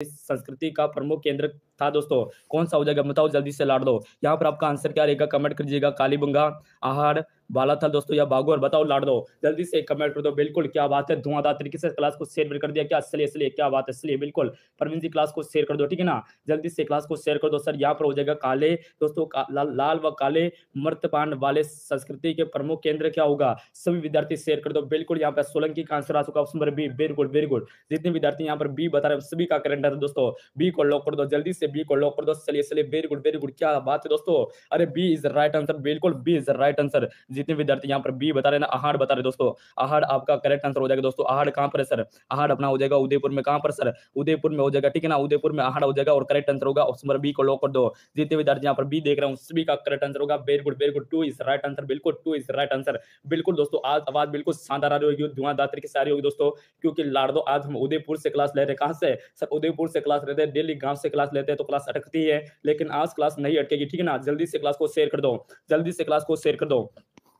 संस्कृति का प्रमुख केंद्र था दोस्तों। कौन सा हो जाएगा बताओ जल्दी से लाड़ दो। यहाँ पर आपका आंसर क्या रहेगा कमेंट कीजिएगा। कालीबंगा, आहड़, बालाथल दोस्तों या बागोर, बताओ लाड़ दो जल्दी से कमेंट कर दो। बिल्कुल क्या बात है, धुआंधार तरीके से क्लास को शेयर कर दिया क्या? चलिए क्या बात है, इसलिए बिल्कुल परवीन जी क्लास को शेयर कर दो, ठीक है ना। जल्दी से क्लास को शेयर कर दो सर। यहाँ पर हो जाएगा काले दोस्तों लाल व काले मर्तपान वाले संस्कृति के प्रमुख केंद्र क्या होगा? सभी विद्यार्थी शेयर कर दो। बिल्कुल यहाँ पर सोलंकी का आंसर आ चुका option number B. Very good very good. जितने विद्यार्थी यहाँ पर बी बता रहे हैं सभी का करेक्ट है दोस्तों। बी को लॉक कर दो जल्दी से, बी को लॉक कर दो। चलिए वेरी गुड क्या बात है दोस्तों। अरे बी इज राइट आंसर, बिल्कुल बी इज राइट आंसर। जितने विद्यार्थी यहाँ पर बी बता रहे हैं ना, आहड़ बता रहे दोस्तों, आहड़ आपका करेक्ट आंसर हो जाएगा दोस्तों। आहड़ कहां पर है सर? आहड़ अपना हो जाएगा उदयपुर में। कहां पर सर? उदयपुर में हो जाएगा, ठीक है ना। उदयपुर में आहड़ हो जाएगा और करेक्ट आंसर होगा ऑप्शन नंबर बी को लॉक कर दो। जितने विद्यार्थी यहाँ पर बी देख रहे हैं सभी का करेक्ट आंसर होगा। Very good two is right answer, बिल्कुल टू इज राइट आंसर। बिल्कुल दोस्तों आज आवाज बिल्कुल शानदार आ रही होगी, धुआंधार तरीके से आ रही होगी दोस्तों, क्योंकि लाड़ो आज हम उदयपुर से क्लास ले रहे हैं। कहां से सर? उदयपुर से क्लास लेते हैं। डेली गांव से क्लास लेते हैं तो क्लास अटकती है, लेकिन आज क्लास नहीं अटकेगी, ठीक है ना। जल्दी से क्लास को शेयर कर दो, जल्दी से क्लास को शेयर कर दो।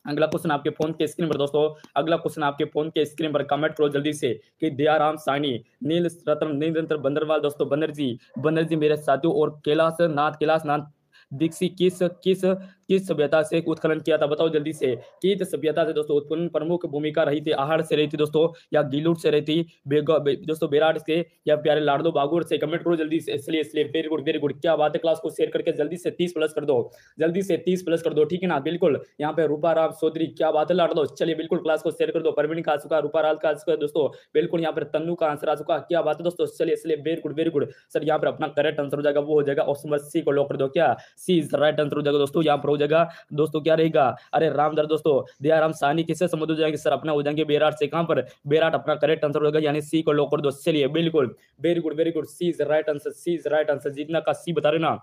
अगला क्वेश्चन आपके फोन के स्क्रीन पर दोस्तों, अगला क्वेश्चन आपके फोन के स्क्रीन पर कमेंट करो जल्दी से कि दयाराम साहनी, नील रत्न नीलरत्न बंदरवाल दोस्तों, बनर्जी मेरे साथियों और कैलाश नाथ दीक्षित किस सभ्यता से उत्खनन किया था? बताओ जल्दी से। किस सभ्यता से दोस्तों उत्खनन प्रमुख भूमिका रही थी? आहड़ से रही थी दोस्तों या गीलूट से रही थी? दोस्तों बेराड से या प्यारे लाडो बागुर से? कमेंट करो जल्दी से। इसलिए वेरी गुड क्या बात है। क्लास को शेयर करके जल्दी से 30 प्लस कर दो, जल्दी से 30 प्लस कर दो, ठीक है ना। बिल्कुल यहाँ पे रूपा राम चौधरी, क्या बात है लाड़ दो। चलिए बिल्कुल क्लास को शेयर कर दो। परवीन का आ चुका, रूपा राम का आ चुका दोस्तों, बिल्कुल यहाँ पर तन्नू का आंसर आ चुका, क्या बात है दोस्तों। चलिए वेरी गुड सर। यहाँ पर अपना करेक्ट आंसर हो जाएगा, वो हो जाएगा ऑप्शन नंबर सी को लॉक कर दो। क्या सी इज राइट आंसर हो जाएगा दोस्तों। यहाँ पर हो जाएगा दोस्तों क्या रहेगा? अरे रामदर दोस्तों, दयाराम साहनी किससे संबंध हो जाएंगे सर? अपना हो जाएंगे बेराट से। कहां पर? बेराट अपना करेक्ट आंसर होगा, यानी सी को लॉक कर दो। चलिए बिल्कुल very good C is right answer, C is right answer. जितना का सी बता रहे ना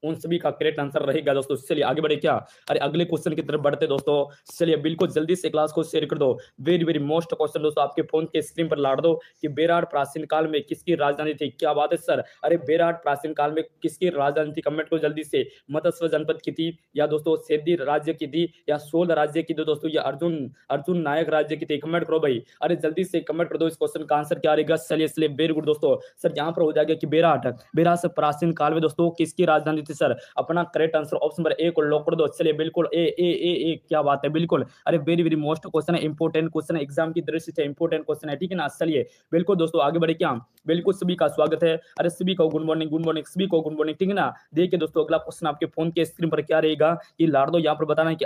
उन सभी का करेक्ट आंसर रहेगा दोस्तों। चलिए आगे बढ़े क्या? अरे अगले क्वेश्चन की तरफ बढ़ते दोस्तों। चलिए बिल्कुल जल्दी से क्लास को शेयर कर दो। वेरी मोस्ट क्वेश्चन दोस्तों आपके फोन के स्क्रीन पर लाड़ दो कि बेराट प्राचीन काल में किसकी राजधानी थी? क्या बात है सर। अरे बेराट प्राचीन काल में किसकी राजधानी थी? कमेंट करो जल्दी से। मत्स्य जनपद की थी या दोस्तों सेदी राज्य की थी या सोल राज्य की थी दोस्तों या अर्जुन नायक राज्य की थी? कमेंट करो भाई, अरे जल्दी से कमेंट कर दो। इस क्वेश्चन का आंसर क्या रहेगा? चलिए वेरी गुड दोस्तों। सर यहाँ पर हो जाएगा कि बेराट से प्राचीन काल में दोस्तों किसकी राजधानी थी सर? अपना correct answer option number A को लॉक कर दो। चलिए बिल्कुल ए क्या बात है, बिल्कुल। अरे वेरी मोस्ट क्वेश्चन है, इंपोर्टेंट क्वेश्चन है, एग्जाम की दृष्टि से इंपोर्टेंट क्वेश्चन है, ठीक है ना। चलिए बिल्कुल दोस्तों आगे बढ़े क्या? बिल्कुल सभी का स्वागत है। अरे सभी को गुड मॉर्निंग, सभी को गुड मॉर्निंग, ठीक है ना। देखिए दोस्तों अगला क्वेश्चन आपके फोन के स्क्रीन पर क्या रहेगा कि लाड़ दो। यहाँ पर बताना है कि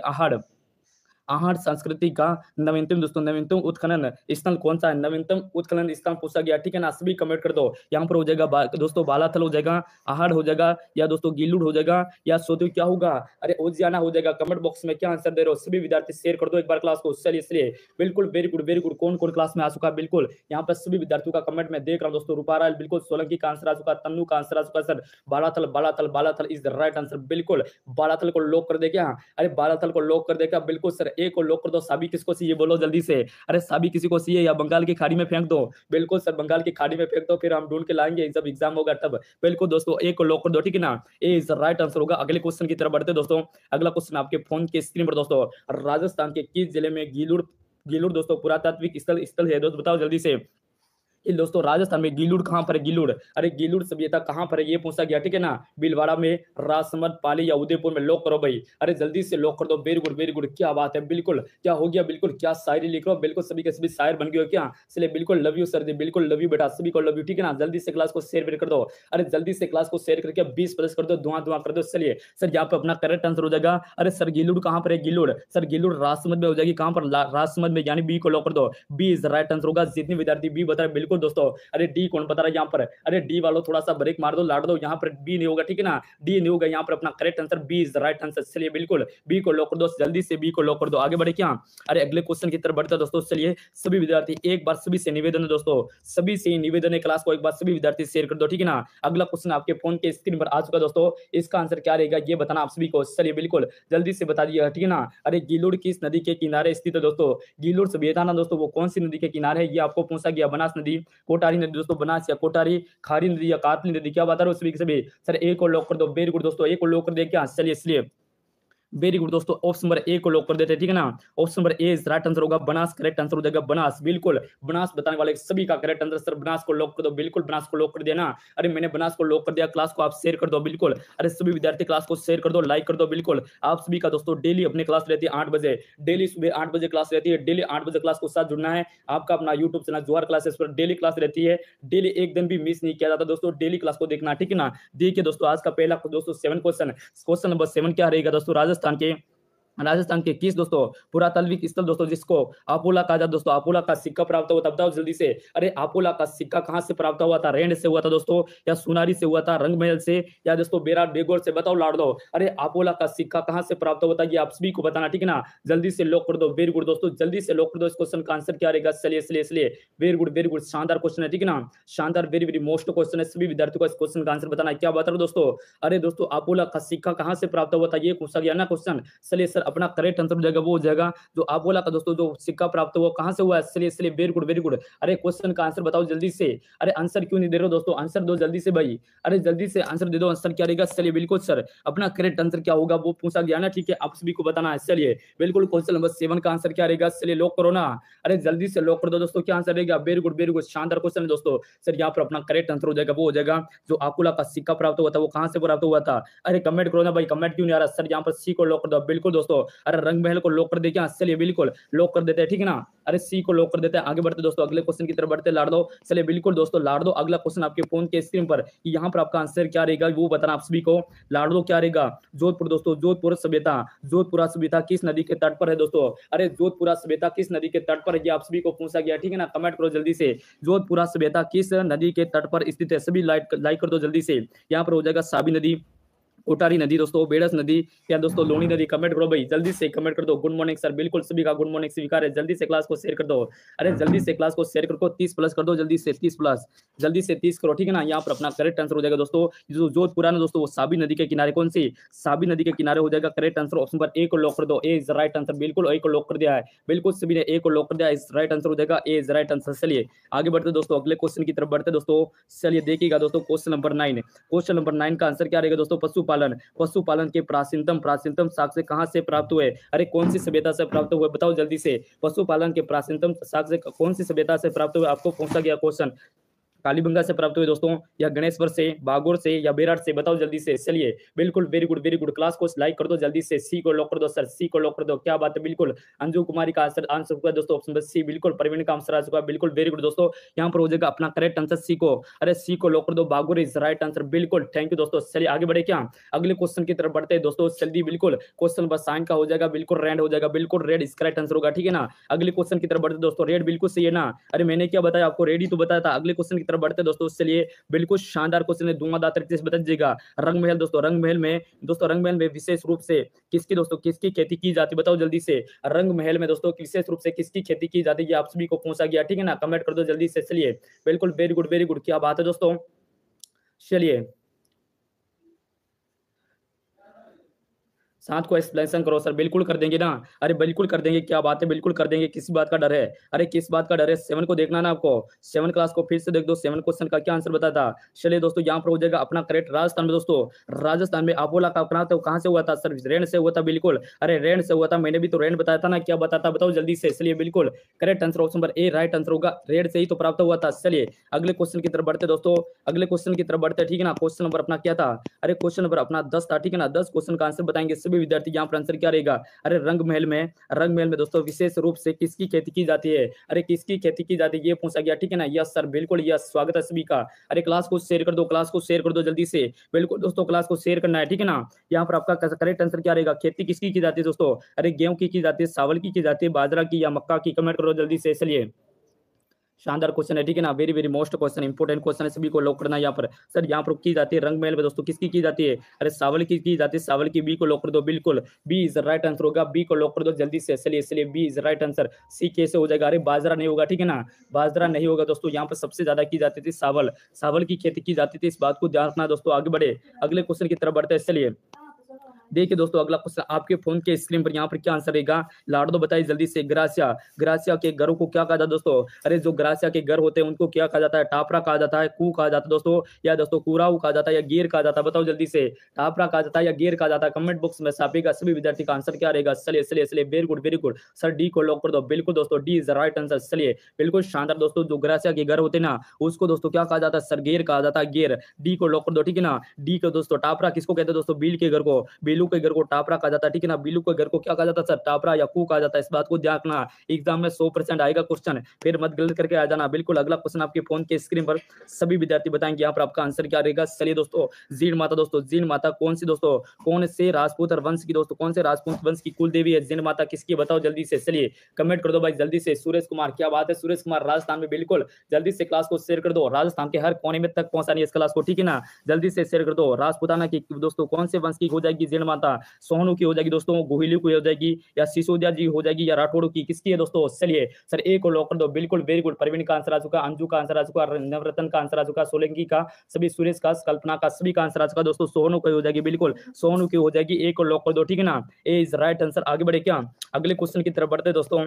आहड़ संस्कृति का नवीनतम उत्खनन स्थल कौन सा है? नवीनतम उत्खनन स्थल पूछा गया, ठीक है ना। सभी कमेंट कर दो। यहाँ पर हो जाएगा दोस्तों बालाथल हो जाएगा, आहड़ हो जाएगा या दोस्तों गीलूड हो जाएगा या सोतु क्या होगा? अरे उजियाना हो जाएगा। कमेंट बॉक्स में क्या आंसर दे रहे हो सभी विद्यार्थी शेयर कर दो एक बार क्लास को। चलिए इसलिए बिल्कुल वेरी गुड कौन क्लास में आ चुका? बिल्कुल यहाँ पर सभी विद्यार्थियों का कमेंट में देख रहा हूँ दोस्तों। रूपाराल बिल्कुल, सोलंकी का आंसर आ चुका, तन्नू का आंसर आ चुका sir. Balathal is the right answer. बिल्कुल बालाथल को लॉक कर दे क्या? अरे बालाथल को लॉक कर दे क्या? बिल्कुल सर। ए को लॉक कर दो। साबी किसको चाहिए बोलो जल्दी से। अरे साबी किसी को चाहिए या बंगाल की खाड़ी में फेंक दो? बिल्कुल सर बंगाल की खाड़ी में फेंक दो, फिर हम ढूंढ के लाएंगे जब एग्जाम होगा तब। बिल्कुल दोस्तों ए को लॉक कर दो, ठीक है ना। ए इज राइट आंसर होगा। अगले क्वेश्चन की तरफ बढ़ते दोस्तों। अगला क्वेश्चन आपके फोन के स्क्रीन पर दोस्तों, राजस्थान के किस जिले में गीलूड़ दोस्तों पुरातात्विक स्थल है दोस्तों? बताओ जल्दी से। दोस्तों राजस्थान में गीलूड़ कहां पर है? गीलूड़, अरे गीलूड़ सभ्यता कहां पर है ये पूछा गया, ठीक है ना। भीलवाड़ा में, राजसमंद, पाली या उदयपुर में? लॉक करो भाई, अरे जल्दी से लॉक कर दो। वेरी गुड क्या बात है। बिल्कुल क्या हो गया? बिल्कुल क्या शायरी लिख रहे हो? बिल्कुल सभी के सभी शायर बन गए हो क्या? चलिए बिल्कुल लव यू सर जी, बिल्कुल लव यू बेटा, सभी को लव यू, ठीक है ना। जल्दी से क्लास को शेयर कर दो। अरे जल्दी से क्लास को शेयर करके 20 प्लस कर दो, धुआं कर दो। चलिए सर यहाँ पे अपना करेक्ट आंसर हो जाएगा। अरे सर गीलूड़ कहां पर है? गीलूड़ सर गीलूड़ राजसमंद में हो जाएगी। कहां पर? राजसमंद में, यानी बी को लॉक कर दो। बी इज राइट आंसर होगा। जितने विद्यार्थी बी बता रहे बिल्कुल दोस्तों। अरे डी कौन बता रहा है यहाँ पर? अरे डी वालों थोड़ा सा ब्रेक मार दो, लाड़ दो। यहाँ पर बी नहीं होगा, ठीक है ना। डी नहीं होगा यहाँ पर। अपना correct answer B is right answer. चलिए बिल्कुल बी को लॉक कर दो, जल्दी से बी को लॉक कर दो। आगे बढ़े क्या? अरे अगले क्वेश्चन की तरफ बढ़ते दोस्तों। चलिए सभी विद्यार्थी एक बार सभी से निवेदन है दोस्तों, सभी से निवेदन है, क्लास को एक बार सभी विद्यार्थी शेयर कर दो, ठीक है ना। अगला क्वेश्चन आपके फोन के स्क्रीन पर आ चुका दोस्तों। इसका आंसर क्या रहेगा ये बताना आप सभी को। चलिए बिल्कुल जल्दी से बता दिए, ठीक है ना। अरे गीलूड़ किस नदी के किनारे स्थित है दोस्तों? गीलूड़ सभ्यता ना दोस्तों वो कौन सी नदी के किनारे है ये आपको पूछा गया। बनास नदी, कोटारी नदी दोस्तों, बनास या कोटारी, खारी नदी या कातली नदी? क्या बता रहे हो सभी के सभी? सर ए को लॉक कर दो। वेरी गुड दोस्तों, ए को लॉक कर दे क्या? चलिए इसलिए वेरी गुड दोस्तों, ऑप्शन नंबर ए को लॉक कर देते हैं, ठीक है ना। Option number A right answer होगा, बनास करेक्ट आंसर हो जाएगा, बनास। बिल्कुल बनास बताने वाले सभी का करेक्ट आंसर सर, बनास को लॉक कर दो। बिल्कुल बनास को लॉक कर दिया ना। अरे मैंने बनास को लॉक कर दिया, क्लास को आप शेयर कर दो बिल्कुल। अरे सभी विद्यार्थी क्लास को शेयर कर दो, लाइक कर दो बिल्कुल। आप सभी का दोस्तों डेली अपनी क्लास रहती है 8 बजे, डेली सुबह 8 बजे क्लास रहती है, डेली 8 बजे क्लास को साथ जुड़ना है। आपका अपना यूट्यूब चैनल जोहार क्लासेस पर डेली क्लास रहती है, डेली एक दिन भी मिस नहीं किया जाता दोस्तों, डेली क्लास को देखना, ठीक है ना। देखिए दोस्तों आज का पहला दोस्तों 7 क्वेश्चन, क्वेश्चन नंबर 7 क्या रहेगा दोस्तों, राजस्थान के किस दोस्तों पुरातात्विक स्थल दोस्तों जिसको आपोला कहा जाता दोस्तों, आपोला का सिक्का प्राप्त हुआ था, बताओ जल्दी से। अरे आपोला का सिक्का कहां से प्राप्त हुआ था, रेंड से हुआ था दोस्तों, या सुनारी से हुआ था, रंगमहल से, या दोस्तों बेरार बेगोर से, बताओ लाड़ दो। अरे आपोला का सिक्का कहां से प्राप्त हुआ था, ये आप सभी को बताना, ठीक है ना। जल्दी से लॉक कर दो, वेरी गुड दोस्तों, जल्दी से लॉक कर दो। इस क्वेश्चन का आंसर क्या रहेगा, चलिए इसलिए वेरी गुड शानदार क्वेश्चन है, ठीक है ना, शानदार वेरी वेरी मोस्ट क्वेश्चन है। सभी विद्यार्थियों को इस क्वेश्चन का आंसर बताना है, क्या बता रहे हो दोस्तों। अरे दोस्तों आपोला का सिक्का कहां से प्राप्त हुआ था, ये पूछा गया ना क्वेश्चन। चलिए सर अपना करेक्ट आंसर वो हो जाएगा जो आपोला का दोस्तों जो सिक्का प्राप्त हुआ कहां से हुआ है, इसलिए वेरी गुड। अरे क्वेश्चन का आंसर बताओ जल्दी से। अरे आंसर क्यों नहीं दे रहे हो दोस्तों, आंसर दो जल्दी से भाई। अरे जल्दी से आंसर दे दो, आंसर क्या रहेगा। चलिए बिल्कुल सर अपना करेक्ट आंसर क्या होगा वो पूछा गया ना, ठीक है, आप सभी को बताना है। चलिए बिल्कुल क्वेश्चन नंबर 7 का आंसर क्या रहेगा, चलिए लॉक करो ना। अरे जल्दी से लॉक कर दो दोस्तों, क्या आंसर रहेगा। वेरी गुड शानदार क्वेश्चन है दोस्तों। सर यहाँ पर अपना करेक्ट आंसर हो जाएगा, वो हो जाएगा जो आपोला का सिक्का प्राप्त हुआ था वो कहां से प्राप्त हुआ था। अरे कमेंट करो ना भाई, कमेंट क्यों नहीं आ रहा। सर यहाँ पर सी को लॉक कर दो, बिल्कुल दोस्तों। अरे रंग महल को लॉक कर दे क्या, चलिए बिल्कुल लॉक कर देते हैं, ठीक है ना। अरे सी को लॉक कर देते हैं, आगे बढ़ते दोस्तों अगले क्वेश्चन की तरफ बढ़ते लाड़ दो। चलिए बिल्कुल दोस्तों लाड़ दो, अगला क्वेश्चन आपके फोन के स्क्रीन पर, यहाँ पर आपका आंसर क्या रहेगा वो बताना आप सभी को। लाड़ दो क्या रहेगा, जोधपुर दोस्तों, जोधपुर सभ्यता किस नदी के तट पर है दोस्तों। अरे जोधपुर सभ्यता किस नदी के तट पर है, ये आप सभी को पूछा गया, ठीक है ना। कमेंट करो जल्दी से, जोधपुर सभ्यता किस नदी के तट पर स्थित है, सभी लाइक कर दो जल्दी से। यहाँ पर हो जाएगा साबी नदी, कोटारी नदी दोस्तों, बेड़स नदी, या दोस्तों लोनी नदी। कमेंट करो भाई जल्दी से, कमेंट कर दो। गुड मॉर्निंग सर, बिल्कुल सभी का गुड मॉर्निंग स्वीकार है। जल्दी से क्लास को शेयर कर दो। अरे जल्दी से क्लास को शेयर करो, 30 प्लस कर दो जल्दी से, 30 प्लस, जल्दी से 30 करो, ठीक है ना। यहाँ पर अपना करेक्ट आंसर हो जाएगा दोस्तों जो जोधपुर ना दोस्तों वो साबी नदी के किनारे, कौन सी, साबी नदी के किनारे हो जाएगा करेक्ट आंसर। ऑप्शन पर ए को लॉक कर दो, ए इज राइट आंसर, बिल्कुल ए को लॉक कर दिया है, बिल्कुल सभी ने ए को लॉक कर दिया, इस राइट आंसर हो जाएगा, ए इज राइट आंसर। चलिए आगे बढ़ते दोस्तों अगले क्वेश्चन की तरफ बढ़ते दोस्तों। चलिए देखिएगा दोस्तों क्वेश्चन नंबर 9, क्वेश्चन नंबर 9 का आंसर क्या रहेगा दोस्तों, पशुपालन के प्राचीनतम साक्ष्य कहां से प्राप्त हुए। अरे कौन सी सभ्यता से प्राप्त हुए, बताओ जल्दी से। पशुपालन के प्राचीनतम साक्ष्य कौन सी सभ्यता से प्राप्त हुए, आपको पूछा गया क्वेश्चन। कालीबंगा से प्राप्त हुए दोस्तों, या गणेश्वर से, बागोर से, या बेराट से, बताओ जल्दी से। चलिए बिल्कुल वेरी गुड, क्लास को लाइक कर दो जल्दी से। सी को लॉक कर दो सर, सी को लॉक कर दो, क्या बात है, बिल्कुल अंजू कुमारी का आंसर हुआ दोस्तों ऑप्शन नंबर सी, बिल्कुल प्रवीण का आंसर आ चुका है, बिल्कुल वेरी गुड दोस्तों। यहाँ पर हो जाएगा अपना करेक्ट आंसर सी को। अरे सी को लॉक कर दो, बागोर इज राइट आंसर, बिल्कुल थैंक यू दोस्तों। चलिए आगे बढ़े क्या, अगले क्वेश्चन की तरफ बढ़ते हैं दोस्तों जल्दी। बिल्कुल क्वेश्चन नंबर 9 का हो जाएगा, बिल्कुल रेड हो जाएगा, बिल्कुल रेड इसका राइट आंसर होगा, ठीक है ना। अगले क्वेश्चन की तरफ बढ़ते दोस्तों, रेड बिल्कुल सही है ना। अरे मैंने क्या बताया आपको, रेडी तो बताया था। अगले क्वेश्चन की तरफ बढ़ते दोस्तों, चलिए बिल्कुल शानदार क्वेश्चन है, धुआंधार तरीके से बता दीजिएगा। रंग महल में विशेष रूप से किसकी खेती की जाती है, बताओ जल्दी से। रंग महल में दोस्तों विशेष रूप से किसकी खेती की जाती है, आप सभी को पूछा गया, ठीक है ना। कमेंट कर दो जल्दी से। चलिए बिल्कुल वेरी गुड, क्या बात है दोस्तों। चलिए साथ को एक्सप्लेनेशन करो सर, बिल्कुल कर देंगे ना। अरे बिल्कुल कर देंगे, क्या बात है, बिल्कुल कर देंगे, किसी बात का डर है। अरे किस बात का डर है, 7 को देखना ना आपको, 7 क्लास को फिर से देख दो, 7 क्वेश्चन का क्या आंसर बताया था। चलिए दोस्तों यहाँ पर हो जाएगा अपना करेक्ट, राजस्थान में दोस्तों, राजस्थान में आपोला का अपना तो कहां से हुआ था सर, रेण से हुआ था, बिल्कुल। अरे रेण से हुआ था, मैंने भी तो रेण बताया था ना, क्या बताता बताओ जल्दी से। चलिए बिल्कुल करेक्ट आंसर ऑप्शन पर ए राइट आंसर होगा, रेड से ही तो प्राप्त हुआ था। चलिए अगले क्वेश्चन की तरफ बढ़ते दोस्तों, अगले क्वेश्चन की तरफ बढ़ते, ठीक है ना। क्वेश्चन नंबर अपना क्या था, अरे क्वेश्चन नंबर अपना 10 था, ठीक है ना। 10 क्वेश्चन का आंसर बताएंगे सभी विद्यार्थी, यहाँ पर आंसर क्या रहेगा। अरे रंग महल में दोस्तों विशेष रूप से किसकी खेती की जाती है, अरे किसकी खेती की जाती है ये पूछा गया, ठीक है ना। यस सर, बिल्कुल यस, स्वागत है सभी का। अरे क्लास को शेयर कर दो, क्लास को शेयर कर दो जल्दी से, बिल्कुल दोस्तों क्लास को शेयर करना है, ठीक है ना। यहाँ पर आपका करेक्ट आंसर क्या रहेगा, खेती किसकी की जाती है दोस्तों। अरे गेहूं की जाती है, चावल की जाती है, बाजरा की या मक्का की, कमेंट करो जल्दी से। चलिए शानदार क्वेश्चन है, ठीक है ना, very most question, important question है, सभी को लॉक करना है यहाँ पर। सर यहाँ पर की जाती है रंग महल में दोस्तों, किसकी की जाती है, अरे चावल की जाती है, चावल की, बी को लॉक कर दो, बिल्कुल बी इज राइट आंसर होगा, बी को लॉक कर दो जल्दी से। चलिए बी इज राइट आंसर। सी कैसे हो जाएगा, अरे बाजरा नहीं होगा, ठीक है ना, बाजरा नहीं होगा दोस्तों। यहाँ पर सबसे ज्यादा की जाती थी चावल की खेती की जाती थी, इस बात को ध्यान रखना दोस्तों। आगे बढ़े अगले क्वेश्चन की तरफ बढ़ते हैं। चलिए देखिए दोस्तों अगला क्वेश्चन आपके फोन के स्क्रीन पर यहाँ पर क्या आंसर रहेगा, लाडो बताइए जल्दी से। ग्रासिया, ग्रासिया के घरों को क्या कहा जाता है दोस्तों, अरे जो ग्रासिया के घर होते हैं उनको क्या कहा जाता है, टापरा कहा जाता है, कू कहा जाता है दोस्तों, या दोस्तों कुराऊ कहा जाता है, या गिर कहा जाता है, बताओ जल्दी से। टापरा कहा जाता है या गिर कहा जाता है, कमेंट बॉक्स में छापिएगा। सभी विद्यार्थी का आंसर क्या रहेगा, चलिए चलिए चलिए, very good very good sir, D को लॉक कर दो। बिल्कुल दोस्तों डी इज राइट आंसर। चलिए बिल्कुल शानदार दोस्तों, जो ग्रासिया के घर होते हैं ना उसको दोस्तों क्या कहा जाता है, सर गेर कहा जाता है, गेर। डी को लॉक कर दो, ठीक है ना। डी को दोस्तों टापरा किसको कहते हैं दोस्तों, बिल के घर को, बिलू के घर को टापरा कहा जाता है, ठीक है ना। बिलू के घर को क्या कहा जाता है सर, टापरा या कू कहा जाता है। इस बात को ध्यान रखना, एग्जाम में 100% आएगा क्वेश्चन, फिर मत गलत करके आ जाना। बिल्कुल अगला क्वेश्चन आपके फोन के स्क्रीन पर सभी विद्यार्थी बताएंगे यहाँ पर आपका आंसर क्या रहेगा। चलिए दोस्तों, जीण माता दोस्तों, जीण माता कौन सी दोस्तों, कौन से राजपूत और वंश की दोस्तों, कौन से राजपूत वंश की कुल देवी है जीण माता, किसकी बताओ जल्दी से। चलिए कमेंट कर दो भाई जल्दी से। सुरेश कुमार, क्या बात है सुरेश कुमार, राजस्थान में, बिल्कुल जल्दी से क्लास को शेयर कर दो, राजस्थान के हर कोने में तक पहुंचानी है इस क्लास को, ठीक है ना। जल्दी से शेयर कर दो। राजपुताना की दोस्तों कौन से वंश की हो जाएगी जीण माता, सोहनू की हो जाएगी दोस्तों, गोहिली की हो जाएगी, या सिसोदिया जी हो जाएगी, या राठौड़ की, किसकी है दोस्तों। चलिए सर ए को लॉक कर दो, बिल्कुल वेरी गुड। प्रवीण का आंसर आ चुका, अंजू का आंसर आ चुका, नवरत्न का आंसर आ चुका, सोलंकी का, सभी सुरेश का, कल्पना का, सभी का आंसर आ चुका दोस्तों। सोनू की हो जाएगी, बिल्कुल सोनू की हो जाएगी, ए को लॉक कर दो, ठीक है ना। ए इज राइट आंसर। आगे बढ़े क्या, अगले क्वेश्चन की तरफ बढ़ते दोस्तों।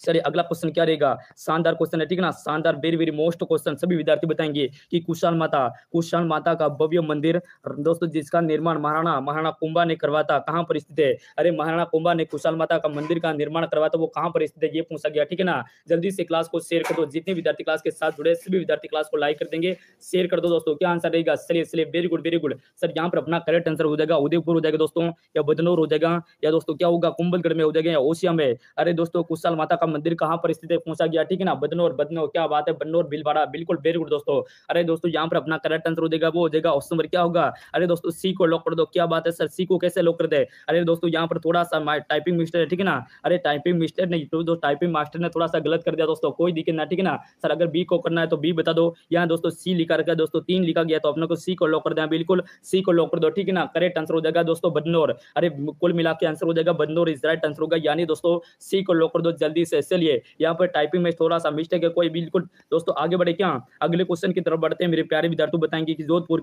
चलिए अगला क्वेश्चन क्या रहेगा, शानदार क्वेश्चन है, ठीक है ना, शानदार वेरी वेरी मोस्ट क्वेश्चन। सभी विद्यार्थी बताएंगे कि कुशाल माता, कुशाल माता का भव्य मंदिर दोस्तों जिसका निर्माण महाराणा महाराणा कुंभा ने करवाया था, कहां पर स्थित है। अरे महाराणा कुंभा ने कुशाल माता का मंदिर का निर्माण करवाया था, वो कहां पर स्थित है ये पूछा गया, ठीक है ना। जल्दी से क्लास को शेयर कर दो, जितने विद्यार्थी क्लास के साथ जुड़े सभी विद्यार्थी क्लास को लाइक कर देंगे, शेयर कर दो दोस्तों। क्या आंसर रहेगा, चलिए चलिए, very good very good sir. यहाँ पर अपना करेक्ट आंसर हो जाएगा उदयपुर हो जाएगा दोस्तों, या बदनौर हो जाएगा, या दोस्तों क्या होगा कुंभलगढ़ में हो जाएगा, या ओसिया में। अरे दोस्तों कुशाल माता का मंदिर कहां पर स्थित पूछा गया, ठीक है ना। बदनौर, बदनौर, क्या बात है, बदनौर भीलवाड़ा, बिल्कुल वेरी गुड दोस्तों। अरे दोस्तों यहाँ पर अपना करेक्ट आंसर हो जाएगा, वो हो जाएगा ऑप्शन नंबर क्या होगा, अरे दोस्तों सी को लॉक कर दो। क्या बात है सर, सी को कैसे लॉक कर दे। अरे दोस्तों यहाँ पर थोड़ा सा टाइपिंग मिस्टेक है, ठीक है ना। अरे टाइपिंग मिस्टेक नहीं तो टाइपिंग मास्टर ने थोड़ा सा गलत कर दिया दोस्तों, कोई दिक्कत ना, ठीक है ना। सर अगर बी को करना है तो बी बता दो, यहाँ दोस्तों सी लिखा रखा है दोस्तों, 3 लिखा गया तो अपने को सी को लॉक कर देना, बिल्कुल सी को लॉक कर दो, ठीक है ना। करेक्ट आंसर हो जाएगा दोस्तों बदनौर। अरे कुल मिला के आंसर हो जाएगा बदनौर इज राइट आंसर होगा, यानी दोस्तों सी को लॉक कर दो जल्दी से। चलिए यहाँ पर टाइपिंग में थोड़ा सा मिस्टेक है, कोई बिल्कुल दोस्तों। आगे बढ़े क्या, अगले क्वेश्चन की तरफ बढ़ते हैं। मेरे प्यारे विद्यार्थी बताएंगे कि जोधपुर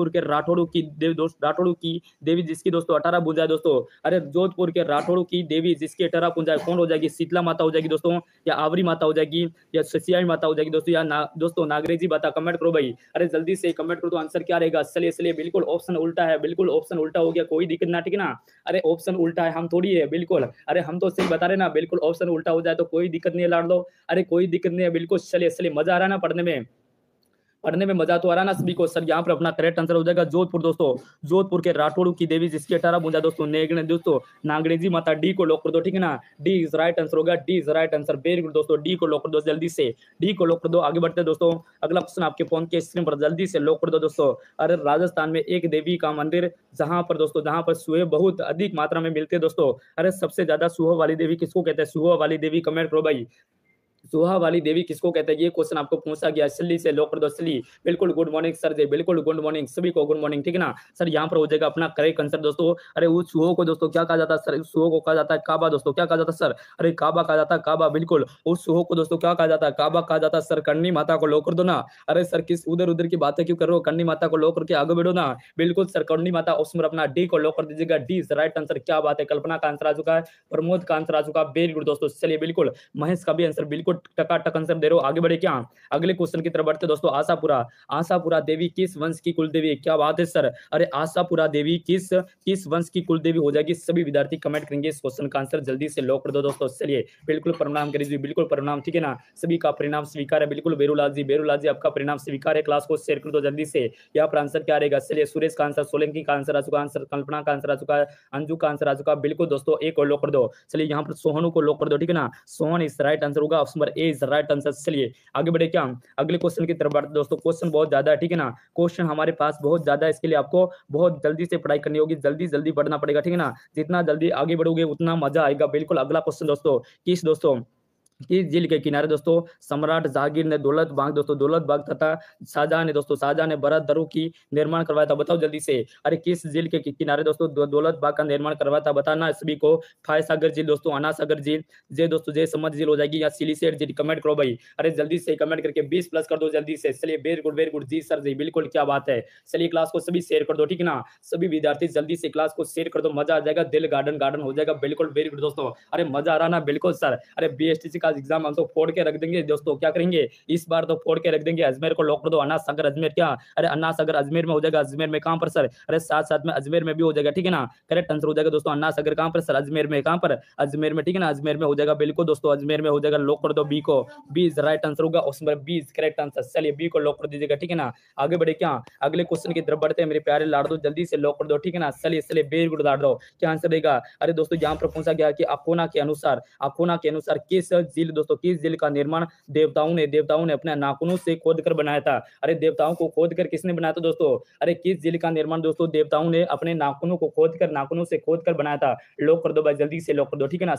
के राठौड़ों की देवी दोस्त, राठौड़ों की देवी जिसकी दोस्तों 18 भुजा है दोस्तों। अरे जोधपुर के राठौड़ों की देवी जिसकी 18 भुजा है कौन हो जाएगी, शीतला माता हो जाएगी दोस्तों, या आवरी माता हो जाएगी, या ससियाई माता हो जाएगी दोस्तों, या दोस्तों नागरेजी माता। कमेंट करो भाई, अरे जल्दी से कमेंट करो तो आंसर क्या रहेगा। चलिए चलिए, बिल्कुल ऑप्शन उल्टा है, बिल्कुल ऑप्शन उल्टा हो गया, कोई दिक्कत ना, ठीक है ना। अरे ऑप्शन उल्टा है, हम थोड़ी है, बिल्कुल अरे हम तो सही बता रहे ना, बिल्कुल ऑप्शन उल्टा हो जाए तो कोई दिक्कत नहीं है लाड़ लो। अरे कोई दिक्कत नहीं है, बिल्कुल चलिए चलिए, मजा आ रहा है ना पढ़ने में मजा तो आ रहा है ना सभी को। सर यहाँ पर अपना करेक्ट आंसर हो जाएगा जोधपुर दोस्तों, जोधपुर के राठौड़ की देवी जिसकी 18 भुजा दोस्तों, दोस्तों नागरेजी माता। डी को लॉक कर दो, ठीक है ना, डी इज राइट आंसर होगा, D is right answer, very good दोस्तों, डी को लॉक कर दो जल्दी से, डी को लॉक कर दो। आगे बढ़ते हैं दोस्तों, अगला क्वेश्चन आपके फोन के स्क्रीन पर जल्दी से लॉक कर दो दोस्तों। अरे राजस्थान में एक देवी का मंदिर जहां पर दोस्तों, जहां पर सुहे बहुत अधिक मात्रा में मिलते हैं दोस्तों। अरे सबसे ज्यादा सुहा वाली देवी किसको कहते हैं, सुहा वाली देवी, कमेंट करो भाई। सुहा वाली देवी किसको कहते हैं, ये क्वेश्चन आपको पूछा गया। जल्दी से लॉक कर दो, चलिए बिल्कुल गुड मॉर्निंग सर जी, बिल्कुल गुड मॉर्निंग सभी को, गुड मॉर्निंग, ठीक है ना। सर यहाँ पर हो जाएगा अपना करेक्ट आंसर दोस्तों। अरे उस सुहो को दोस्तों क्या कहा जाता है सर, उस सुहो को कहा जाता है काबा दोस्तों, क्या कहा जाता है सर, अरे काबा कहा जाता है, काबा, बिल्कुल उस सुहो को दोस्तों क्या कहा जाता है, काबा कहा जाता है। सर करनी माता को लॉक कर दो ना, अरे सर किस उधर उधर की बातें क्यों कर रहे हो, करनी माता को लॉक करके आगे बढ़ो ना, बिल्कुल सर करनी माता ऑप्शन अपना डी को लॉक कर दीजिएगा, डी इज राइट आंसर। क्या बात है, कल्पना का आंसर आ चुका है, प्रमोद का आंसर आ चुका है, वेरी गुड दोस्तों। चलिए बिल्कुल महेश का भी आंसर बिल्कुल टकाटक आंसर दे रहे हो। आगे बढ़े क्या, अगले क्वेश्चन की तरफ बढ़ते दोस्तों। आशापुरा, आशापुरा देवी किस वंश की कुल देवी, क्या बात है सर, अरे आशापुरा देवी किस वंश की कुल देवी हो जाएगी। सभी विद्यार्थी कमेंट करेंगे इस क्वेश्चन का आंसर, जल्दी से लॉक कर दो दोस्तों। चलिए बिल्कुल परिणाम करिए, बिल्कुल परिणाम, ठीक है ना, सभी का परिणाम स्वीकार है, बिल्कुल बेरूलाल जी आपका परिणाम स्वीकार है, क्लास को शेयर कर दो जल्दी से। यहाँ पर आंसर क्या रहेगा, चलिए सुरेश का आंसर, सोलंकी का आंसर आ चुका, आंसर कल्पना का आंसर आ चुका है, अंजू का आंसर आ चुका, बिल्कुल दोस्तों एक और लॉक कर दो। चलिए यहाँ पर सोहनू को लॉक कर दो, ठीक है ना, सोहन इस राइट आंसर होगा, option number A is right answer. चलिए आगे बढ़े क्या, अगले क्वेश्चन की तरफ बढ़ते दोस्तों। क्वेश्चन बहुत ज्यादा है, ठीक है ना, क्वेश्चन हमारे पास बहुत ज्यादा है, इसके लिए आपको बहुत जल्दी से पढ़ाई करनी होगी, जल्दी जल्दी बढ़ना पड़ेगा, ठीक है ना, जितना जल्दी आगे बढ़ोगे उतना मजा आएगा। बिल्कुल अगला क्वेश्चन दोस्तों, किस दोस्तों किस झील के किनारे दोस्तों सम्राट जहांगीर ने दौलत बाग दोस्तों दौलत बाग तथा शाहजहां ने बरात दरों की निर्माण करवाया था? बताओ जल्दी से। अरे किस झील के किनारे दोस्तों दौलत बाग का निर्माण करवाया था? बताना है सभी को। फाय सागर झील दोस्तों, अना सागर झील, जे दोस्तों जे समझ झील हो जाएगी या सिलीसेट झील। कमेंट करो भाई, अरे जल्दी से कमेंट करके 20 प्लस कर दो जल्दी से। चलिए वेरी गुड जी सर जी, बिल्कुल क्या बात है। चलिए क्लास को सभी शेयर कर दो, ठीक है ना। सभी विद्यार्थी जल्दी से क्लास को शेयर कर दो, मजा आ जाएगा, दिल गार्डन गार्डन हो जाएगा। बिल्कुल वेरी गुड दोस्तों, अरे मजा आ रहा ना। बिल्कुल सर, अरे बीएसटीसी का एग्जाम हम तो फोड़ के रख देंगे दोस्तों। क्या करेंगे इस बार तो फोड़ के रख देंगे। अजमेर को लॉक कर दो, अन्ना सागर अजमेर। क्या अरे अन्ना सागर अजमेर में हो जाएगा। अजमेर में कहां पर सर? अरे साथ साथ में अजमेर में भी हो जाएगा, ठीक है ना। करेक्ट आंसर हो जाएगा दोस्तों अन्ना सागर। कहां पर सर? अजमेर में। कहां पर? अजमेर में, ठीक है ना। अजमेर में हो जाएगा बिल्कुल दोस्तों, अजमेर में हो जाएगा। लॉक कर दो बी को, बी इज राइट आंसर होगा। उसमें बी इज करेक्ट आंसर। चलिए बी को लॉक कर दीजिएगा, ठीक है ना। आगे बढ़े क्या, अगले क्वेश्चन की तरफ बढ़ते हैं मेरे प्यारे लाडो। जल्दी से लॉक कर दो, ठीक है ना। चलिए चलिए वेरी गुड लाडो, क्या आंसर देगा? अरे दोस्तों यहाँ पर पूछा गया कि अकोना के अनुसार किस झील दोस्तों, किस झील का निर्माण देवताओं ने अपने नाखूनों से खोद कर बनाया था? अरे देवताओं को खोद कर किसने बनाया था दोस्तों? अरे किस झील का निर्माण दोस्तों देवताओं ने अपने नाखूनों से खोद कर बनाया था? लॉक कर दो भाई, जल्दी से लॉक कर दो, ठीक है ना।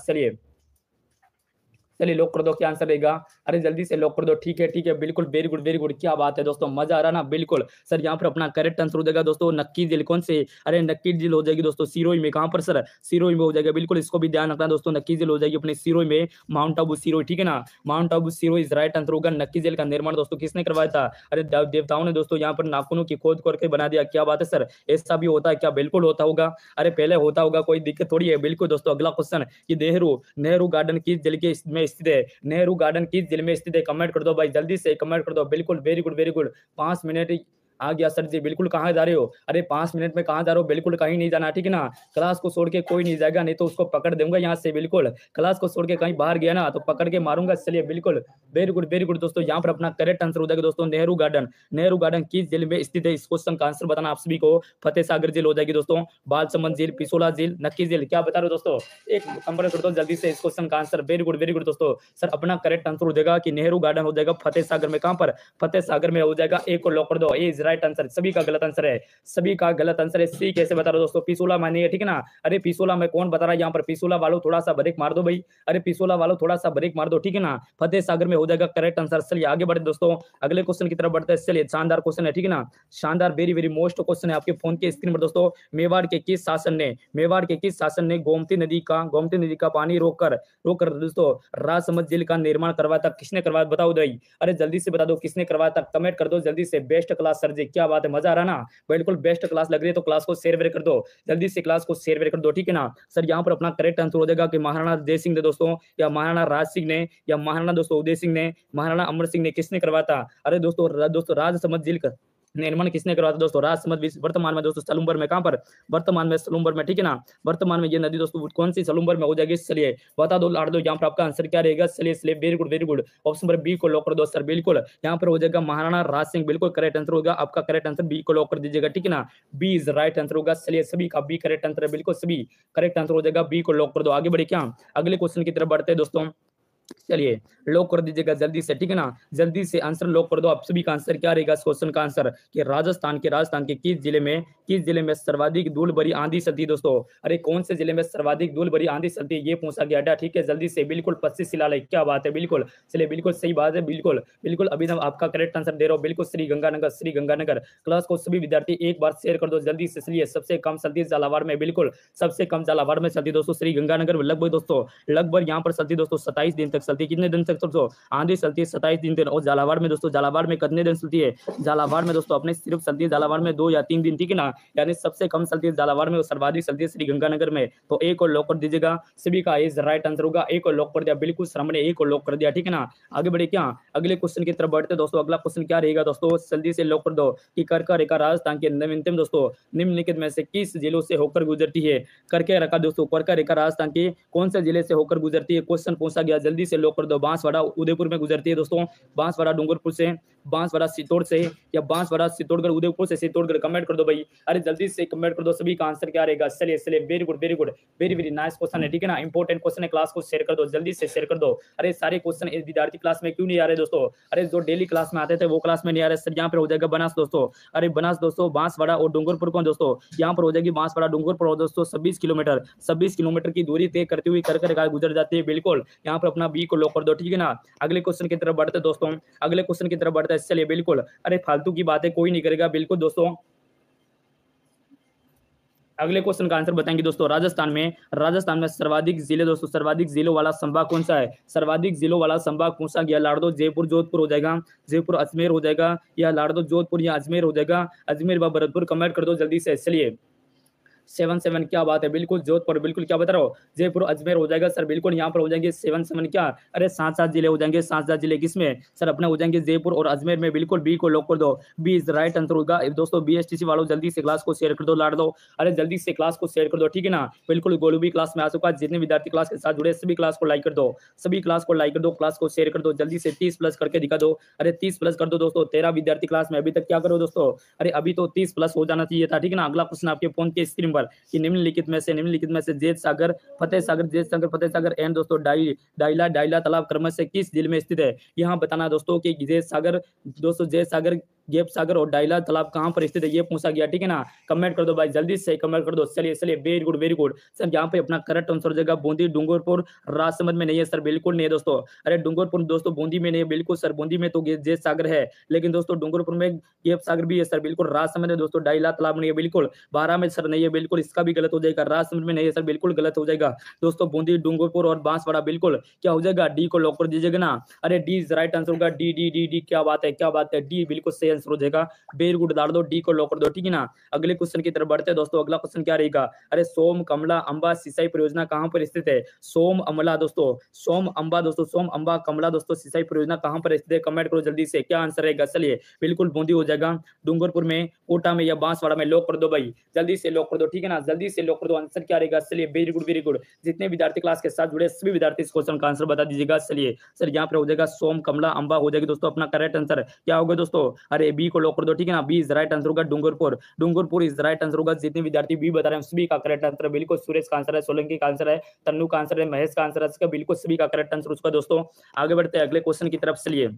चलिए लॉक कर दो, क्या आंसर रहेगा? अरे जल्दी से लॉक कर दो, ठीक है बिल्कुल वेरी गुड, क्या बात है दोस्तों, मजा आ रहा ना। बिल्कुल सर, यहाँ पर अपना करेक्ट आंसर हो जाएगा दोस्तों नक्की झील। कौन से? अरे नक्की झील हो जाएगी दोस्तों सिरोही में। कहां पर सर? सिरोही में हो जाएगा, बिल्कुल इसको भी ध्यान रखना दोस्तों। नक्की झील हो जाएगी अपने सिरोही में, माउंट आबू सिरोही, ठीक है ना। Mount Abu Sirohi is right answer होगा। नक्की झील का निर्माण दोस्तों किसने करवाया था? अरे देवताओं ने दोस्तों यहाँ पर नाखूनों की खोद करके बना दिया। क्या बात है सर, ऐसा भी होता है क्या? बिल्कुल होता होगा, अरे पहले होता होगा, कोई दिक्कत थोड़ी है। बिल्कुल दोस्तों अगला क्वेश्चन कि नेहरू गार्डन किस जिले के में स्थित है? नेहरू गार्डन किस जिले में स्थित है? कमेंट कर दो भाई, जल्दी से कमेंट कर दो। बिल्कुल वेरी गुड 5 मिनट आ गया सर जी। बिल्कुल कहाँ जा रहे हो? अरे 5 मिनट में कहाँ जा रहे हो? बिल्कुल कहीं नहीं जाना, ठीक है ना। क्लास को छोड़ के कोई नहीं जाएगा, नहीं तो उसको पकड़ दूंगा यहाँ से। बिल्कुल क्लास को छोड़ के कहीं बाहर गया ना तो पकड़ के मारूंगा। चलिए बिल्कुल वेरी गुड दोस्तों, यहाँ पर अपना करेक्ट आंसर हो जाएगा दोस्तों नेहरू गार्डन किस जिले में स्थित है? इस क्वेश्चन का आंसर बताना आप सभी को। फतेह सागर झील हो जाएगी दोस्तों, बालसमंद झील, पिसोला झील, नक्की झील। क्या बता रहे हो दोस्तों? एक नंबर कर दो जल्दी से इस क्वेश्चन का आंसर। वेरी गुड दोस्तों, सर अपना करेक्ट आंसर हो जाएगा कि नेहरू गार्डन हो जाएगा फतेह सागर में। कहां पर? फतेह सागर में हो जाएगा। ए को लॉक कर दो, ए इज राइट आंसर। सभी का गलत आंसर है, सभी का गलत आंसर है। सी कैसे बता रहे हो दोस्तों? पिसोला मानिए, ठीक है ना। अरे पिसोला में कौन बता रहा है यहाँ पर? पिसोला वालों थोड़ा सा ब्रेक मार दो भाई, अरे पिसोला वालों थोड़ा सा ब्रेक मार दो, ठीक है ना। फतेह सागर में हो जाएगा करेक्ट आंसर। चलिए आगे बढ़े दोस्तों, अगले क्वेश्चन की तरफ बढ़ते हैं। चलिए शानदार क्वेश्चन है, ठीक है ना। शानदार वेरी मोस्ट क्वेश्चन है आपके फोन के स्क्रीन पर दोस्तों। मेवाड़ के किस शासन ने गोमती नदी का पानी रोककर दोस्तों राजसमंद झील का निर्माण करवाया था? किसने करवाया बताओ भाई, अरे जल्दी से बता दो किसने करवाया था। कमेंट कर दो जल्दी से। बेस्ट क्लास सर जी, क्या बात है, मजा आ रहा ना। बिल्कुल बेस्ट क्लास लग रही है तो क्लास को शेयर कर दो जल्दी से, क्लास को शेयर कर दो, ठीक है ना। सर यहाँ पर अपना करेक्ट आंसर हो जाएगा कि महाराणा जय सिंह ने दोस्तों, या महाराणा राज सिंह ने, या महाराणा दोस्तों उदय सिंह ने, महाराणा अमर सिंह ने, किसने करवाया था? अरे दोस्तों राजसमंद झील का निर्माण किसने करवाया था दोस्तों? राजसमंद वर्तमान में दोस्तों सलूम्बर में। कहां पर? वर्तमान में सलूम्बर में, ठीक है ना। वर्तमान में ये नदी दोस्तों कौन सी सलूम्बर में हो जाएगी? चलिए बता दो लाड़ दो, यहाँ पर आपका आंसर क्या रहेगा? चलिए very good option number B को लॉक कर दो सर। बिल्कुल यहाँ पर हो जाएगा महाराणा राज सिंह, बिल्कुल करेक्ट आंसर होगा आपका। करेक्ट आंसर बी को लॉक कर दीजिएगा, ठीक है ना। बी इज राइट आंसर होगा। चलिए सभी का बी करेक्ट आंसर है, बिल्कुल सभी करेक्ट आंसर हो जाएगा। बी को लॉक कर दो। आगे बढ़े क्या, अगले क्वेश्चन की तरफ बढ़ते हैं दोस्तों। चलिए लॉक कर दीजिएगा जल्दी से, ठीक है ना। जल्दी से आंसर लॉक कर दो। आप सभी का आंसर क्या रहेगा इस क्वेश्चन का आंसर? कि राजस्थान के किस जिले में सर्वाधिक धूल भरी आंधी चलती है दोस्तों? अरे कौन से जिले में सर्वाधिक धूल भरी आंधी चलती है ये पूछा गया था, ठीक है। जल्दी से बिल्कुल 25 शिलालेख, क्या बात है, बिल्कुल चलिए बिल्कुल सही बात है। बिल्कुल अभिनव आपका करेक्ट आंसर दे रहा हूँ। बिल्कुल श्री गंगानगर। क्लास को सभी विद्यार्थी एक बार शेयर कर दो जल्दी से। चलिए सबसे कम चलती है झालावाड़ में, बिल्कुल सबसे कम झालावाड़ में चलती है दोस्तों श्री गंगानगर में। लगभग यहाँ पर चलती दोस्तों 27 दिन तक चलती। कितने दिन तक दोस्तों? आंधी चलती है 27 दिन। और झालावाड़ में दोस्तों, झालावाड़ में कितने दिन चलती है? झालावाड़ में दोस्तों अपने सिर्फ चलती है झालावाड़ में 2 या 3 दिन, ठीक है ना। यानी सबसे कम चलती है झालावाड़ में और सर्वाधिक चलती है श्री गंगानगर में। तो एक और लॉक कर दीजिएगा, सभी का इज राइट आंसर होगा। एक और लॉक कर दिया, बिल्कुल श्रम ने एक और लॉक कर दिया, ठीक है ना। आगे बढ़े क्या, अगले क्वेश्चन की तरफ बढ़ते दोस्तों। अगला क्वेश्चन क्या रहेगा दोस्तों? जल्दी से लॉक कर दो कि कर्का रेखा राजस्थान के नवीनतम दोस्तों निम्नलिखित में से किस जिलों से होकर गुजरती है? कर्का रेखा दोस्तों, कर्का रेखा राजस्थान के कौन से जिले से होकर गुजरती है? क्वेश्चन पूछा गया, जल्दी से लॉक कर दो। बांसवाड़ा उदयपुर में गुजरती है दोस्तों, बांसवाड़ा डूंगरपुर से, बांसवाड़ा चित्तौड़ से, या बांसवाड़ा चित्तौड़गढ़ उदयपुर से चित्तौड़गढ़। कमेंट कर दो भाई, अरे जल्दी से कमेंट कर दो। सभी का आंसर क्या रहेगा? चलिए वेरी नाइस क्वेश्चन है, ठीक है ना। इंपॉर्टेंट क्वेश्चन है, क्लास को शेयर कर दो जल्दी से, शेयर कर दो। अरे सारे क्वेश्चन इस विद्यार्थी क्लास में क्यों नहीं आ रहे दोस्तों? अरे जो डेली क्लास में आते थे वो क्लास में नहीं आ रहे सर। यहाँ पर हो जाएगा बनास दोस्तों, अरे बनास दोस्तों, बांसवाड़ा और डूंगरपुर को दोस्तों यहाँ पर हो जाएगी बांसवाड़ा डूंगरपुर दोस्तों 26 किलोमीटर की दूरी तय करती हुई कर्क रेखा गुजर जाती है। बिल्कुल यहाँ पर अपना बी को लॉक कर दो, ठीक है ना। अगले क्वेश्चन की तरफ बढ़ते दोस्तों, अगले क्वेश्चन की तरफ बढ़ते हैं। चलिए बिल्कुल, अरे फालतू की बातें कोई नहीं करेगा बिल्कुल दोस्तों। अगले क्वेश्चन का आंसर बताएंगे दोस्तों। राजस्थान में सर्वाधिक जिले दोस्तों, सर्वाधिक जिलों वाला संभाग कौन सा है? सर्वाधिक जिलों वाला संभाग कौन सा गया? लाड़ दो, जयपुर जोधपुर हो जाएगा, जयपुर अजमेर हो जाएगा, या लाड़ दो जोधपुर या अजमेर हो जाएगा, अजमेर व भरतपुर। कमेंट कर दो जल्दी से। चलिए 7-7 क्या बात है, बिल्कुल जोधपुर, बिल्कुल क्या बता रहा हूँ, जयपुर अजमेर हो जाएगा सर, बिल्कुल यहाँ पर हो जाएंगे 7-7 क्या, अरे 7-7 जिले हो जाएंगे, 7-7 जिले किसमें सर? अपने हो जाएंगे जयपुर और अजमेर में, बिल्कुल बी को लॉक कर दो। बी इज राइट आंसर होगा दोस्तों। बीएसटीसी वालों जल्दी से क्लास को शेयर कर दो, लाड़ दो, अरे जल्दी से क्लास को शेयर कर दो, ठीक है ना। बिल्कुल गोलू भी क्लास में आ चुका है, जितने विद्यार्थी क्लास के साथ जुड़े सभी क्लास को लाइक कर दो, सभी क्लास को लाइक कर दो, क्लास को शेयर कर दो जल्दी से। 30 प्लस करके दिखा दो, अरे 30 प्लस कर दो दोस्तों। 13 विद्यार्थी क्लास में अभी तक, क्या करो दोस्तों, अरे अभी तो 30 प्लस हो जाना चाहिए था, ठीक है ना। अगला क्वेश्चन आपके फोन के स्क्रीन पर कि निम्नलिखित में से जेठ सागर फतेह सागर एंड दोस्तों डाइला तालाब क्रमश से किस जिले में स्थित है? यहाँ बताना दोस्तों कि जेठ सागर गेप सागर और डाइला तालाब कहाँ पर स्थित है, ये पूछा गया, ठीक है ना। कमेंट कर दो भाई, जल्दी से कमेंट कर दो। चलिए very good very good sir. यहाँ पे अपना करेक्ट आंसर हो जाएगा बूंदी डूंगरपुर, राजसमंद में नहीं है सर, बिल्कुल नहीं है दोस्तों। अरे डूंगरपुर दोस्तों बूंदी में नहीं है, बिल्कुल सर, बूंदी में तो जेठ सागर है, लेकिन दोस्तों डूंगरपुर में गेप सागर भी है सर, बिल्कुल। राजसमंद में दोस्तों डाइला तालाब नहीं है, बिल्कुल। 12 में सर नहीं है, बिल्कुल, इसका भी गलत हो जाएगा। राजसमंद में नहीं है सर, बिल्कुल गलत हो जाएगा दोस्तों। बूंदी डूंगरपुर और बांसवाड़ा, बिल्कुल क्या हो जाएगा, डी को लॉक कर दीजिएगा ना। अरे डी इज राइट आंसर होगा, डी डी डी डी, क्या बात है क्या बात है, डी बिल्कुल सही आंसर हो जाएगा। वेरी गुड, डाल दो, डी को लॉक कर दो, ठीक है ना। अगले क्वेश्चन की तरफ बढ़ते हैं दोस्तों। अगला क्वेश्चन क्या रहेगा, अरे सोम कमला अंबा सिंचाई परियोजना कहां पर स्थित है? सोम अमला दोस्तों, सोम अंबा कमला दोस्तों सिंचाई परियोजना कहां पर स्थित है? कमेंट करो जल्दी से, क्या आंसर रहेगा? चलिए बिल्कुल बूंदी हो जाएगा, डूंगरपुर में, कोटा में या बांसवाड़ा में। लॉक कर दो भाई, जल्दी से लॉक कर दो, ठीक है ना, जल्दी से लॉक कर दो। आंसर क्या रहेगा? चलिए वेरी गुड वेरी गुड। जितने विद्यार्थी क्लास के साथ जुड़े सभी विद्यार्थी इस क्वेश्चन का आंसर बता दीजिएगा। चलिए सर यहाँ पर हो जाएगा सोम कमला अंबा हो जाएगी दोस्तों। अपना करेक्ट आंसर क्या होगा दोस्तों? अरे बी को लॉक कर दो, ठीक है ना। बी इज राइट आंसर होगा, डूंगरपुर इज राइट आंसर होगा। जितने विद्यार्थी बी बता रहे हैं सभी का करेक्ट आंसर है, बिल्कुल। सुरेश का आंसर है, सोलंकी का आंसर है, तन्नू का आंसर है, महेश का आंसर है, इसका बिल्कुल सभी का करेक्ट आंसर उसका दोस्तों। आगे बढ़ते हैं अगले क्वेश्चन की तरफ। चलिए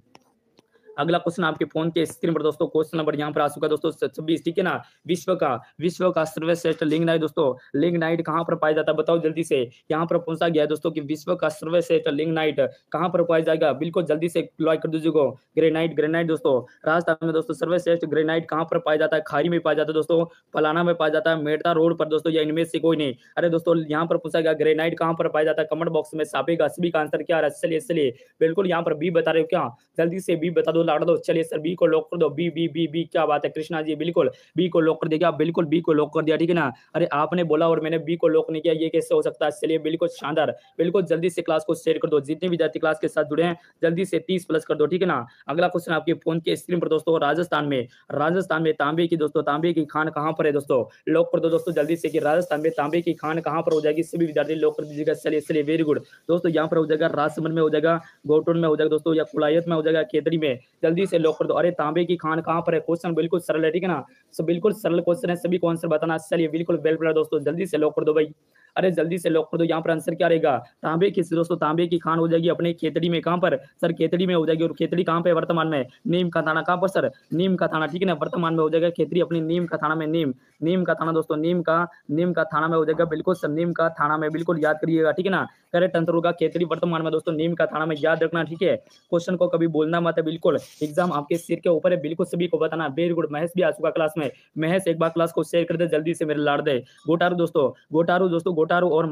अगला क्वेश्चन आपके फोन के स्क्रीन पर दोस्तों, क्वेश्चन नंबर यहाँ पर आ चुका है दोस्तों 26, ठीक है ना। विश्व का सर्वश्रेष्ठ लिग्नाइट दोस्तों, लिग्नाइट कहाँ पर पाया जाता है बताओ जल्दी से। यहाँ पर पूछा गया है दोस्तों कि विश्व का सर्वश्रेष्ठ लिग्नाइट कहाँ पर पाया जाएगा, बिल्कुल जल्दी से लाइक कर दीजिएगा। ग्रेनाइट दोस्तों, राजस्थान में दोस्तों सर्वश्रेष्ठ ग्रेनाइट कहाँ पर पाया जाता है? खारी में पाया जाता है दोस्तों, पलाना में पाया जाता है, मेड़ता रोड पर दोस्तों, या इनमें से कोई नहीं। अरे दोस्तों यहाँ पर पूछा गया ग्रेनाइट कहाँ पर पाया जाता है, कमेंट बॉक्स में छापेगा सभी का आंसर क्या है। चलिए बिल्कुल यहाँ पर बी बता रहे हो क्या, जल्दी से बी बता दो, लाड़ दो। चलिए सर बी को लॉक कर दो, बी बी बी बी, क्या बात है कृष्णा जी, बिल्कुल बी को लॉक कर दिया, बिल्कुल बी को लॉक कर दिया, ठीक है ना। अरे आपने बोला और मैंने बी को लॉक नहीं किया, ये कैसे हो सकता है? चलिए बिल्कुल शानदार, बिल्कुल जल्दी से क्लास को शेयर कर दो। जितने विद्यार्थी क्लास के साथ जुड़े हैं जल्दी से 30 प्लस कर दो, ठीक है ना। अगला क्वेश्चन आपके फोन के स्क्रीन पर दोस्तों, राजस्थान में तांबे की दोस्तों, तांबे की खान कहाँ पर है दोस्तों? लॉक कर दो दोस्तों जल्दी से कि राजस्थान में तांबे की खान कहाँ पर हो जाएगी, सभी विद्यार्थी लॉक कर दीजिएगा। चलिए वेरी गुड दोस्तों, यहाँ पर हो जाएगा राजसमंद में हो जाएगा, गोटोन में हो जाएगा दोस्तों, या कुलायत में हो जाएगा, खेतड़ी में, जल्दी से लॉक कर दो। अरे तांबे की खान कहाँ पर है? क्वेश्चन बिल्कुल सरल है, ठीक है ना। बिल्कुल सरल क्वेश्चन है, सभी को आंसर बताना। चलिए बिल्कुल वेल प्लेयर दोस्तों, जल्दी से लॉक कर दो भाई, अरे जल्दी से लॉक कर दो। यहाँ पर आंसर क्या रहेगा? तांबे की दोस्तों, तांबे की खान हो जाएगी अपने खेतड़ी में, कहाँ पर सर? खेतड़ी में हो जाएगी। और खेतड़ी कहाँ पे वर्तमान में? नीम का थाना, कहाँ पर सर? नीम का थाना, ठीक है ना, वर्तमान में हो जाएगा खेतड़ी अपनी नीम का थाना में। नीम का थाना दोस्तों, नीम का थाना में हो जाएगा, बिल्कुल सर नीम का थाना में, बिल्कुल याद करिएगा, ठीक है ना। करेक्ट आंसर होगा खेतड़ी वर्तमान में दोस्तों, नीम का थाना में, याद रखना, ठीक है। क्वेश्चन को कभी बोलना मत है, बिल्कुल एग्जाम आपके सिर के ऊपर है, बिल्कुल सभी को बताना। वेरी गुड, महेश भी आ चुका क्लास में। महेश एक बार क्लास को शेयर कर दे जल्दी से मेरे लाड़ दे। गोटारू और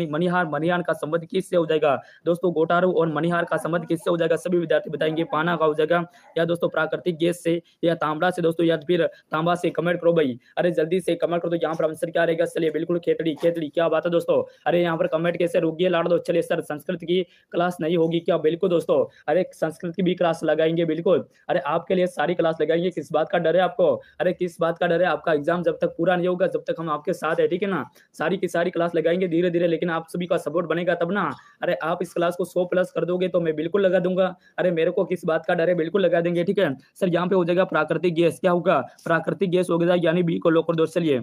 मणिहार का संबंध किससे हो जाएगा दोस्तों? गोटारू और मणिहार का संबंध किससे हो जाएगा? सभी विद्यार्थी बताएंगे। पाना का हो जाएगा, या दोस्तों प्राकृतिक गैस से, या तांबा से दोस्तों, या फिर तांबा से। कमेंट करो भाई, अरे जल्दी से कमेंट करो। तो यहाँ पर आंसर क्या रहेगा? चलिए बिल्कुल खेतड़ी, क्या बात है दोस्तों। अरे यहाँ पर कमेंट कैसे रुकिए, लाड़ दो। चलिए सर संस्कृत की क्लास नहीं होगी क्या? बिल्कुल दोस्तों, अरे संस्कृत की भी क्लास लगाएंगे, बिल्कुल। अरे आपके लिए सारी क्लास लगाएंगे, किस बात का डर है आपको? अरे किस बात का डर है? आपका एग्जाम जब तक पूरा नहीं होगा, जब तक हम आपके साथ है, ठीक है ना। सारी की सारी क्लास लगाएंगे धीरे धीरे, लेकिन आप सभी का सपोर्ट बनेगा तब ना। अरे आप इस क्लास को 100 प्लस कर दोगे तो मैं बिल्कुल लगा दूंगा। अरे मेरे को किस बात का डर है, बिल्कुल लगा देंगे, ठीक है सर। यहाँ पे हो जाएगा प्राकृतिक गैस, क्या होगा? प्राकृतिक गैस हो गया, यानी बी को लॉक कर दो। चलिए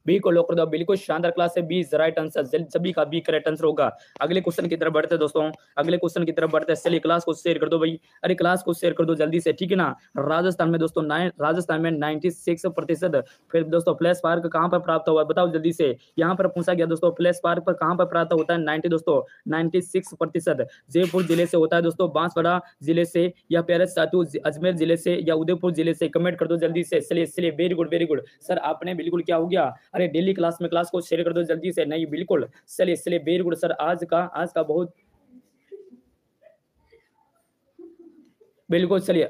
बी को लॉक कर दो, बिल्कुल शानदार क्लास है, बी इज राइट आंसर, सभी का बी करेक्ट आंसर होगा। अगले क्वेश्चन की तरफ बढ़ते हैं दोस्तों, अगले क्वेश्चन की तरफ बढ़ते हैं। चलिए क्लास को शेयर कर दो भाई, अरे क्लास को शेयर कर दो जल्दी से, ठीक है ना। राजस्थान में दोस्तों राजस्थान में 96% फिर दोस्तों फ्लैश पार्क कहाँ पर प्राप्त हुआ है, बताओ जल्दी से। यहाँ पर पूछा गया दोस्तों फ्लैश पार्क पर कहाँ पर प्राप्त होता है 90 दोस्तों 96%। जयपुर जिले से होता है दोस्तों, बांसवाड़ा जिले से, या पैरस सातू अजमेर जिले से, या उदयपुर जिले से, कमेंट कर दो जल्दी से। चलिए चलिए, very good very good sir, आपने बिल्कुल क्या हो गया, अरे डेली क्लास में क्लास को शेयर कर दो जल्दी से, नहीं बिल्कुल। चलिए चलिए, वेरी गुड सर, आज का बहुत बिल्कुल। चलिए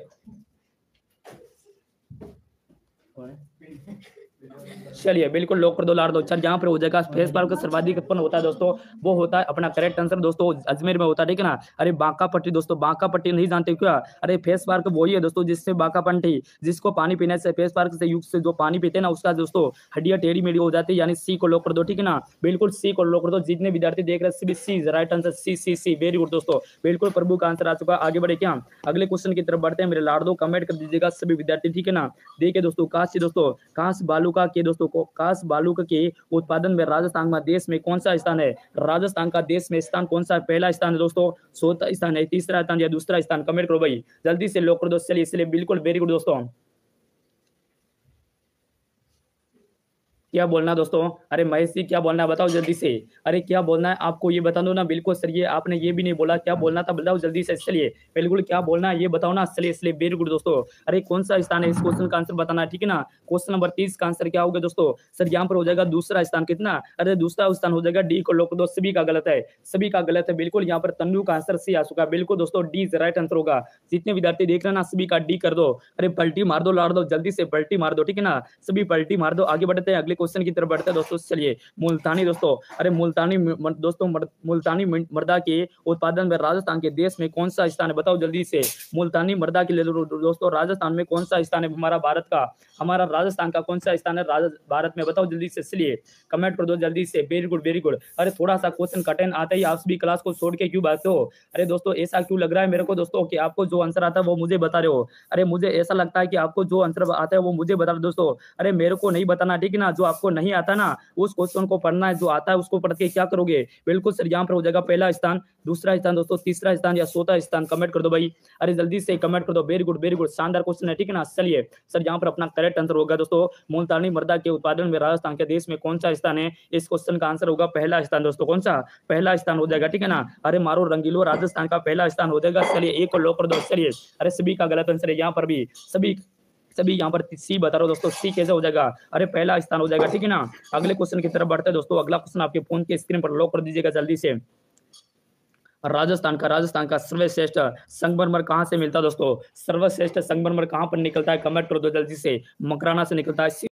चलिए बिल्कुल लॉक कर दो, लाड़ दो। चल जहाँ पर हो जाएगा फेस पार्क सर्वाधिक उत्पन्न होता है दोस्तों, वो होता है अपना करेक्ट आंसर दोस्तों अजमेर में होता है, ठीक है ना। अरे बांका पट्टी दोस्तों, बांका पट्टी नहीं जानते क्या, अरे फेस पार्क वही है दोस्तों जिससे बांका पट्टी, जिसको पानी पीने से फेस पार्क से युक्त से जो पानी पीते हैं ना, उसका दोस्तों हड्डियां टेढ़ी मेढ़ी हो जाती है, यानी सी को लॉक कर दो, ठीक है ना। बिल्कुल सी को लॉक कर दो, जितने विद्यार्थी देख रहे हैं सी राइट आंसर, सी वेरी गुड दोस्तों, बिल्कुल प्रभु का आंसर आ चुका। आगे बढ़े क्या, अगले क्वेश्चन की तरफ बढ़ते हैं मेरे लाड़ो, कमेंट कर दीजिएगा सभी विद्यार्थी, ठीक है ना। देखिए दोस्तों कांस्य दोस्तों, कांस्य बालूका के दोस्तों को कांस्य बालूका के उत्पादन में राजस्थान में देश में कौन सा स्थान है, राजस्थान का देश में स्थान कौन सा है, पहला स्थान है दोस्तों, चौथा स्थान है, तीसरा स्थान या दूसरा स्थान, कमेंट करो भाई जल्दी से, लॉक कर दो। चलिए इसलिए बिल्कुल वेरी गुड दोस्तों, क्या बोलना है दोस्तों, अरे महेश जी क्या बोलना है बताओ जल्दी से, अरे क्या बोलना है आपको ये बता दो ना, बिल्कुल सर ये आपने ये भी नहीं बोला, क्या बोलना था बताओ जल्दी से। चलिए बिल्कुल क्या बोलना है ये बताओ ना, चलिए इसलिए वेरी गुड दोस्तों। अरे कौन सा स्थान है, इस क्वेश्चन का आंसर बताना है, ठीक है ना। क्वेश्चन नंबर 30 का आंसर क्या होगा दोस्तों, सर यहाँ पर हो जाएगा दूसरा स्थान, कितना, अरे दूसरा स्थान हो जाएगा डी को लॉक कर दो, सभी का गलत है, सभी का गलत है, बिल्कुल यहाँ पर तन्नू का आंसर सी आ चुका, बिल्कुल दोस्तों डी राइट आंसर होगा। जितने विद्यार्थी देख रहे हैं ना सभी का डी कर दो, अरे पलटी मार दो लाड़ दो, जल्दी से पलटी मार दो, ठीक है ना, सभी पलटी मार दो। आगे बढ़ते हैं अगले क्वेश्चन की तरफ बढ़ते हैं दोस्तों। चलिए मुल्तानी दोस्तों, अरे मुल्तानी दोस्तों मुल्तानी मर्दा के उत्पादन में राजस्थान के देश में कौन सा स्थान है, बताओ जल्दी से। मुल्तानी मर्दा के लिए दोस्तों राजस्थान में कौन सा स्थान है, हमारा भारत का, हमारा राजस्थान का कौन सा स्थान है भारत में, बताओ जल्दी से। चलिए कमेंट कर दो जल्दी से, वेरी गुड वेरी गुड। अरे थोड़ा सा क्वेश्चन कठिन आता ही आप सभी क्लास को छोड़ के क्यों भागते हो, अरे दोस्तों ऐसा क्यों लग रहा है मेरे को दोस्तों कि आपको जो आंसर आता है वो मुझे बता रहे हो, अरे मुझे ऐसा लगता है कि आपको जो आंसर आता है वो मुझे बता रहे हो दोस्तों, अरे मेरे को नहीं बताना, ठीक है ना। जो आपको नहीं आता ना उस क्वेश्चन को पढ़ना है, जो आता है उसको पढ़ के क्या करोगे, बिल्कुल सर यहाँ पर हो जाएगा पहला स्थान, दूसरा स्थान दोस्तों, तीसरा स्थान या चौथा स्थान, कमेंट कर दो भाई, अरे जल्दी से कमेंट कर दो, वेरी गुड शानदार क्वेश्चन है, ठीक है ना। चलिए सर यहाँ पर अपना करेक्ट आंसर होगा दोस्तों, मुल्तानी मर्दा के उत्पादन में राजस्थान के देश में कौन सा स्थान है, इस क्वेश्चन का आंसर होगा पहला स्थान दोस्तों, कौन सा, पहला स्थान हो जाएगा, ठीक है ना। अरे मारो रंगीलो, राजस्थान का पहला स्थान हो जाएगा। चलिए एक को लॉक कर दो। चलिए अरे सभी का गलत आंसर है यहाँ पर भी, सभी यहाँ पर सी बता रहा हूँ दोस्तों, सी कैसे हो जाएगा, अरे पहला स्थान हो जाएगा, ठीक है ना। अगले क्वेश्चन की तरफ बढ़ते हैं दोस्तों, अगला क्वेश्चन आपके फोन के स्क्रीन पर लॉक कर दीजिएगा जल्दी से। राजस्थान का सर्वश्रेष्ठ संगमरमर कहाँ से मिलता है दोस्तों, सर्वश्रेष्ठ संगमरमर कहाँ पर निकलता है, कमेंट कर दो जल्दी से। मकराना से निकलता है।